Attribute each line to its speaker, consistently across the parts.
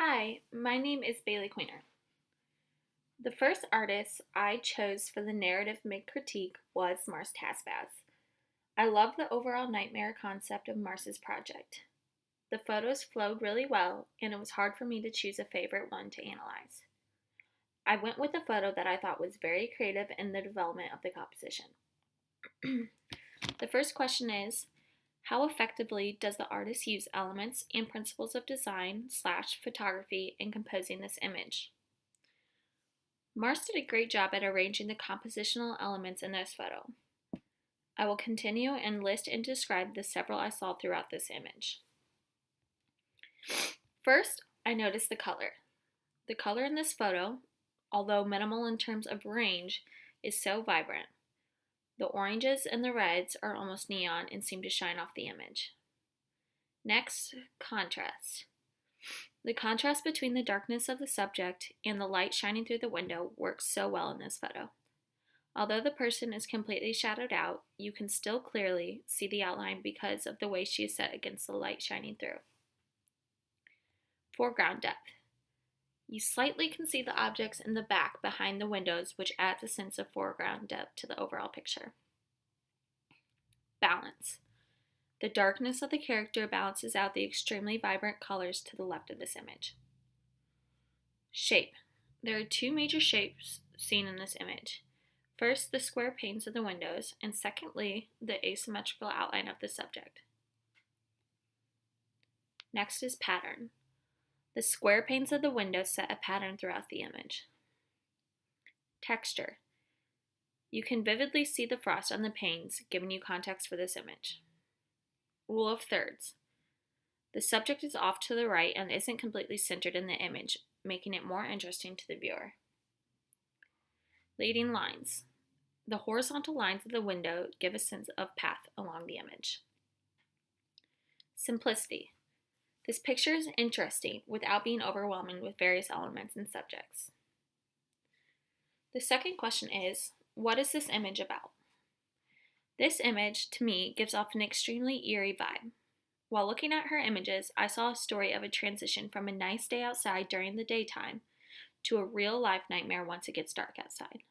Speaker 1: Hi, my name is Bailey Queener. The first artist I chose for the narrative mid-critique was Mars Tasbaz. I love the overall nightmare concept of Mars's project. The photos flowed really well, and it was hard for me to choose a favorite one to analyze. I went with a photo that I thought was very creative in the development of the composition. The first question is, how effectively does the artist use elements and principles of design/photography in composing this image? Mars did a great job at arranging the compositional elements in this photo. I will continue and list and describe the several I saw throughout this image. First, I noticed the color. The color in this photo, although minimal in terms of range, is so vibrant. The oranges and the reds are almost neon and seem to shine off the image. Next, contrast. The contrast between the darkness of the subject and the light shining through the window works so well in this photo. Although the person is completely shadowed out, you can still clearly see the outline because of the way she is set against the light shining through. Foreground depth. You slightly can see the objects in the back behind the windows, which adds a sense of foreground depth to the overall picture. Balance. The darkness of the character balances out the extremely vibrant colors to the left of this image. Shape. There are two major shapes seen in this image. First, the square panes of the windows, and secondly, the asymmetrical outline of the subject. Next is pattern. The square panes of the windows set a pattern throughout the image. Texture. You can vividly see the frost on the panes, giving you context for this image. Rule of thirds. The subject is off to the right and isn't completely centered in the image, making it more interesting to the viewer. Leading lines. The horizontal lines of the window give a sense of path along the image. Simplicity. This picture is interesting without being overwhelming with various elements and subjects. The second question is, what is this image about? This image, to me, gives off an extremely eerie vibe. While looking at her images, I saw a story of a transition from a nice day outside during the daytime to a real-life nightmare once it gets dark outside.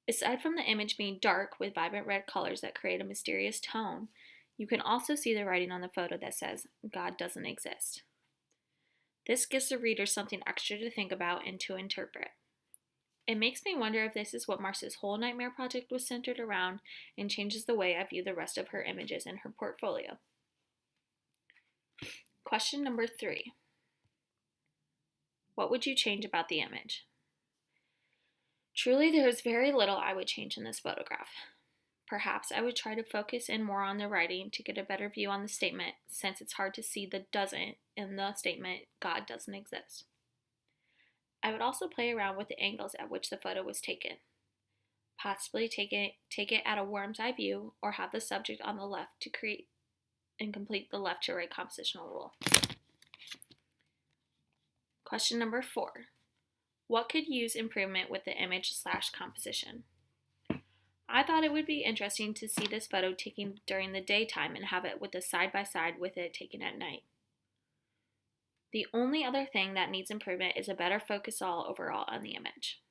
Speaker 1: Aside from the image being dark with vibrant red colors that create a mysterious tone, you can also see the writing on the photo that says, God doesn't exist. This gives the reader something extra to think about and to interpret. It makes me wonder if this is what Mars's whole nightmare project was centered around and changes the way I view the rest of her images in her portfolio. Question number 3. What would you change about the image? Truly, there is very little I would change in this photograph. Perhaps I would try to focus in more on the writing to get a better view on the statement, since it's hard to see the doesn't in the statement, God doesn't exist. I would also play around with the angles at which the photo was taken. Possibly take it at a worm's eye view, or have the subject on the left to create and complete the left to right compositional rule. Question number 4. What could use improvement with the image/composition? I thought it would be interesting to see this photo taken during the daytime and have it with a side-by-side with it taken at night. The only other thing that needs improvement is a better focus all overall on the image.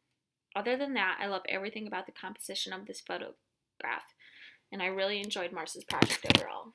Speaker 1: Other than that, I love everything about the composition of this photograph, and I really enjoyed Mars's project overall.